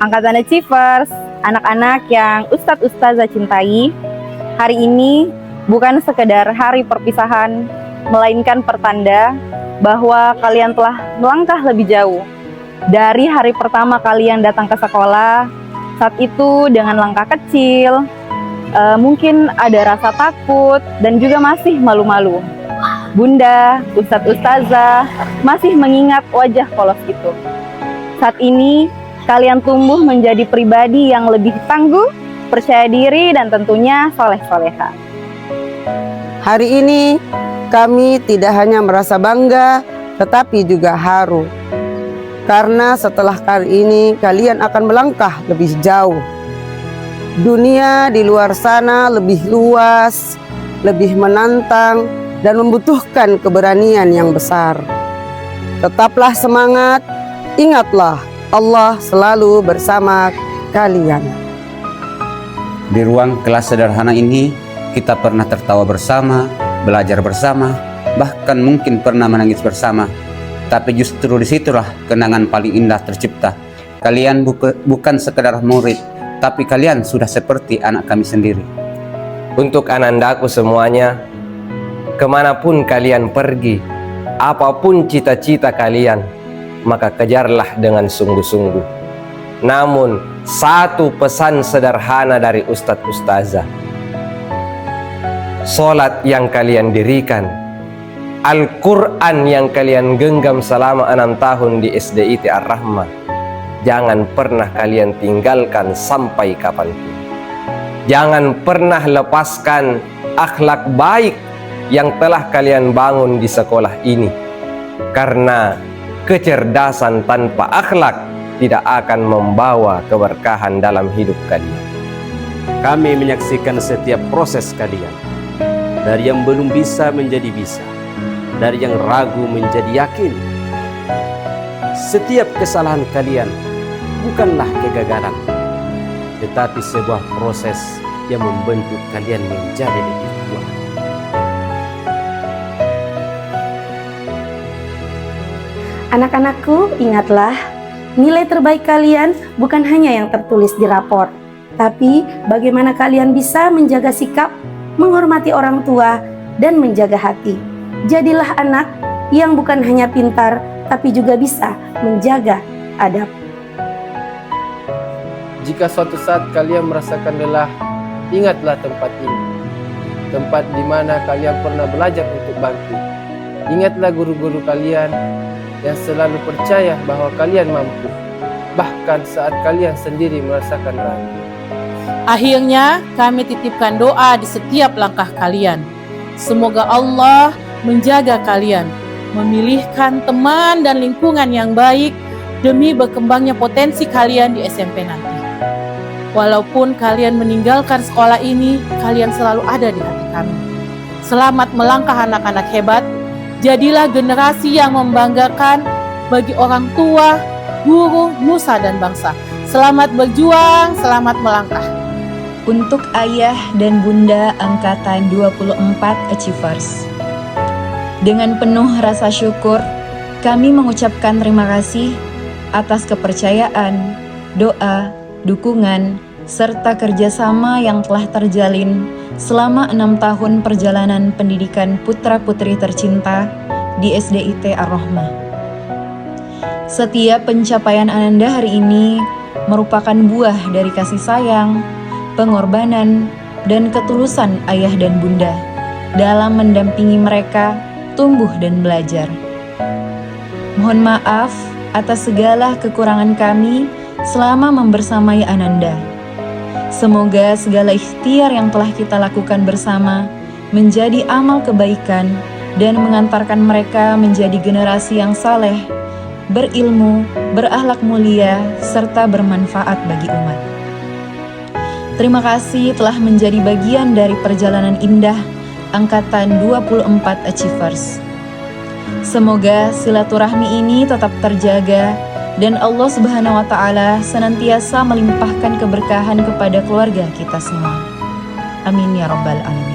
Angkatan Achievers, anak-anak yang Ustadz Ustazah cintai, hari ini bukan sekedar hari perpisahan, melainkan pertanda bahwa kalian telah melangkah lebih jauh. Dari hari pertama kalian datang ke sekolah, saat itu dengan langkah kecil, mungkin ada rasa takut dan juga masih malu-malu. Bunda, Ustadz Ustazah masih mengingat wajah polos itu. Saat ini, kalian tumbuh menjadi pribadi yang lebih tangguh, percaya diri, dan tentunya soleh-soleha. Hari ini, kami tidak hanya merasa bangga, tetapi juga haru. Karena setelah kali ini, kalian akan melangkah lebih jauh. Dunia di luar sana lebih luas, lebih menantang, dan membutuhkan keberanian yang besar. Tetaplah semangat, ingatlah Allah selalu bersama kalian. Di ruang kelas sederhana ini, kita pernah tertawa bersama, belajar bersama, bahkan mungkin pernah menangis bersama. Tapi justru disitulah kenangan paling indah tercipta. Kalian bukan sekedar murid, tapi kalian sudah seperti anak kami sendiri. Untuk anandaku semuanya, kemanapun kalian pergi, apapun cita-cita kalian, maka kejarlah dengan sungguh-sungguh. Namun, satu pesan sederhana dari Ustadz Ustazah. Sholat yang kalian dirikan, Al-Quran yang kalian genggam selama 6 tahun di SDIT Ar-Rahmah, jangan pernah kalian tinggalkan sampai kapanpun. Jangan pernah lepaskan akhlak baik yang telah kalian bangun di sekolah ini. Karena kecerdasan tanpa akhlak tidak akan membawa keberkahan dalam hidup kalian. Kami menyaksikan setiap proses kalian, dari yang belum bisa menjadi bisa, dari yang ragu menjadi yakin. Setiap kesalahan kalian bukanlah kegagalan, tetapi sebuah proses yang membentuk kalian menjadi lebih kuat. Anak-anakku, ingatlah, nilai terbaik kalian bukan hanya yang tertulis di rapor, tapi bagaimana kalian bisa menjaga sikap, menghormati orang tua, dan menjaga hati. Jadilah anak yang bukan hanya pintar, tapi juga bisa menjaga adab. Jika suatu saat kalian merasakan lelah, ingatlah tempat ini. Tempat di mana kalian pernah belajar untuk bangkit. Ingatlah guru-guru kalian yang selalu percaya bahwa kalian mampu, bahkan saat kalian sendiri merasakan ragu. Akhirnya, kami titipkan doa di setiap langkah kalian. Semoga Allah menjaga kalian, memilihkan teman dan lingkungan yang baik demi berkembangnya potensi kalian di SMP nanti. Walaupun kalian meninggalkan sekolah ini, kalian selalu ada di hati kami. Selamat melangkah anak-anak hebat. Jadilah generasi yang membanggakan bagi orang tua, guru, nusa, dan bangsa. Selamat berjuang, selamat melangkah. Untuk ayah dan bunda angkatan 24 Achievers, dengan penuh rasa syukur, kami mengucapkan terima kasih atas kepercayaan, doa, dukungan, serta kerjasama yang telah terjalin selama 6 tahun perjalanan pendidikan putra-putri tercinta di SDIT Ar-Rahmah. Setiap pencapaian Ananda hari ini merupakan buah dari kasih sayang, pengorbanan, dan ketulusan ayah dan bunda dalam mendampingi mereka tumbuh dan belajar. Mohon maaf atas segala kekurangan kami selama membersamai Ananda. Semoga segala ikhtiar yang telah kita lakukan bersama menjadi amal kebaikan dan mengantarkan mereka menjadi generasi yang saleh, berilmu, berakhlak mulia, serta bermanfaat bagi umat. Terima kasih telah menjadi bagian dari perjalanan indah angkatan 24 Achievers. Semoga silaturahmi ini tetap terjaga dan Allah Subhanahu wa Ta'ala senantiasa melimpahkan keberkahan kepada keluarga kita semua. Amin ya Rabbal Alamin.